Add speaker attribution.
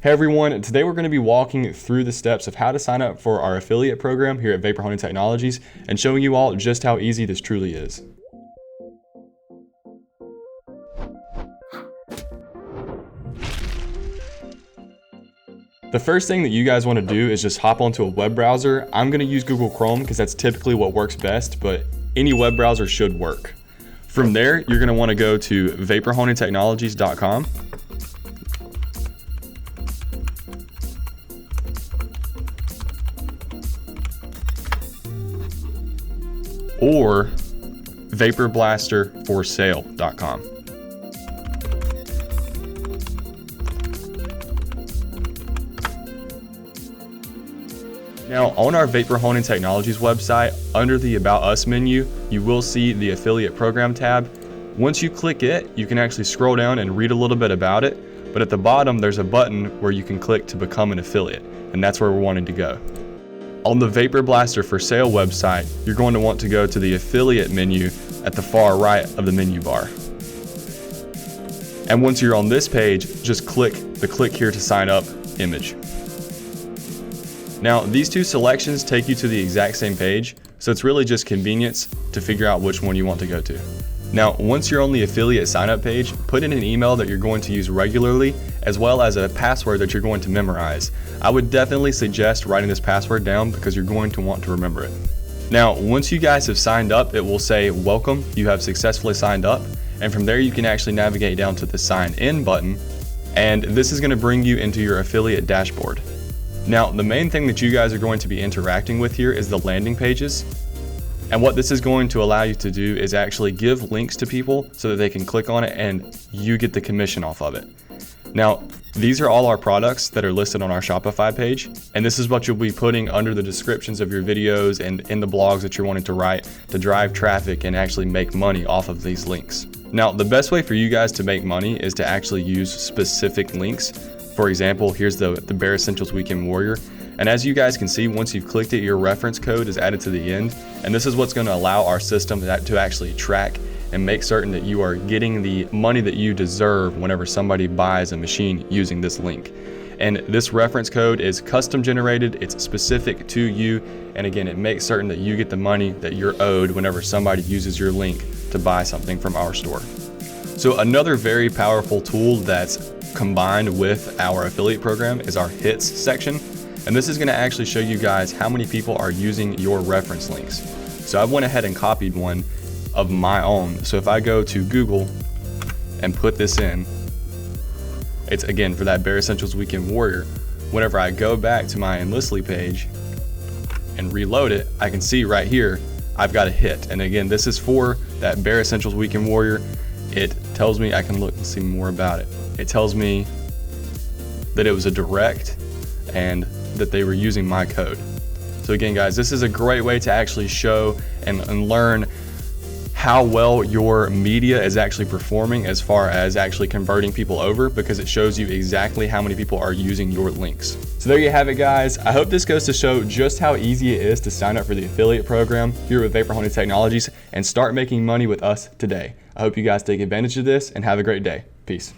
Speaker 1: Hey everyone, today we're going to be walking through the steps of how to sign up for our affiliate program here at Vapor Hunting Technologies and showing you all just how easy this truly is. The first thing that you guys want to do is just hop onto a web browser. I'm going to use Google Chrome because that's typically what works best, but any web browser should work. From there, you're going to want to go to vaporhuntingtechnologies.com. or vaporblasterforsale.com. Now, on our Vapor Hunting Technologies website, under the About Us menu, you will see the Affiliate Program tab. Once you click it, you can actually scroll down and read a little bit about it, but at the bottom, there's a button where you can click to become an affiliate, and that's where we're wanting to go. On the Vapor Blaster for Sale website, you're going to want to go to the affiliate menu at the far right of the menu bar. And once you're on this page, just click the click here to sign up image. Now, these two selections take you to the exact same page, so it's really just convenience to figure out which one you want to go to. Now, once you're on the affiliate sign up page, put in an email that you're going to use regularly, as well as a password that you're going to memorize. I would definitely suggest writing this password down because you're going to want to remember it. Now, once you guys have signed up, it will say, welcome, you have successfully signed up. And from there, you can actually navigate down to the sign in button. And this is going to bring you into your affiliate dashboard. Now, the main thing that you guys are going to be interacting with here is the landing pages. And what this is going to allow you to do is actually give links to people so that they can click on it and you get the commission off of it. Now, these are all our products that are listed on our Shopify page, and this is what you'll be putting under the descriptions of your videos and in the blogs that you're wanting to write to drive traffic and actually make money off of these links. Now, the best way for you guys to make money is to actually use specific links. For example, here's the Bare Essentials Weekend Warrior. And as you guys can see, once you've clicked it, your reference code is added to the end. And this is what's going to allow our system to actually track and make certain that you are getting the money that you deserve whenever somebody buys a machine using this link. And this reference code is custom generated, it's specific to you, and again, it makes certain that you get the money that you're owed whenever somebody uses your link to buy something from our store. So another very powerful tool that's combined with our affiliate program is our hits section. And this is going to actually show you guys how many people are using your reference links. So I went ahead and copied one of my own. So if I go to Google and put this in, it's again for that Bare Essentials Weekend Warrior. Whenever I go back to my Enlistly page and reload it, I can see right here, I've got a hit. And again, this is for that Bare Essentials Weekend Warrior. It tells me, I can look and see more about it. It tells me that it was a direct and that they were using my code. So again, guys, this is a great way to actually show and learn how well your media is actually performing as far as actually converting people over, because it shows you exactly how many people are using your links. So there you have it, guys. I hope this goes to show just how easy it is to sign up for the affiliate program here with Vapor Hunting Technologies and start making money with us today. I hope you guys take advantage of this and have a great day. Peace.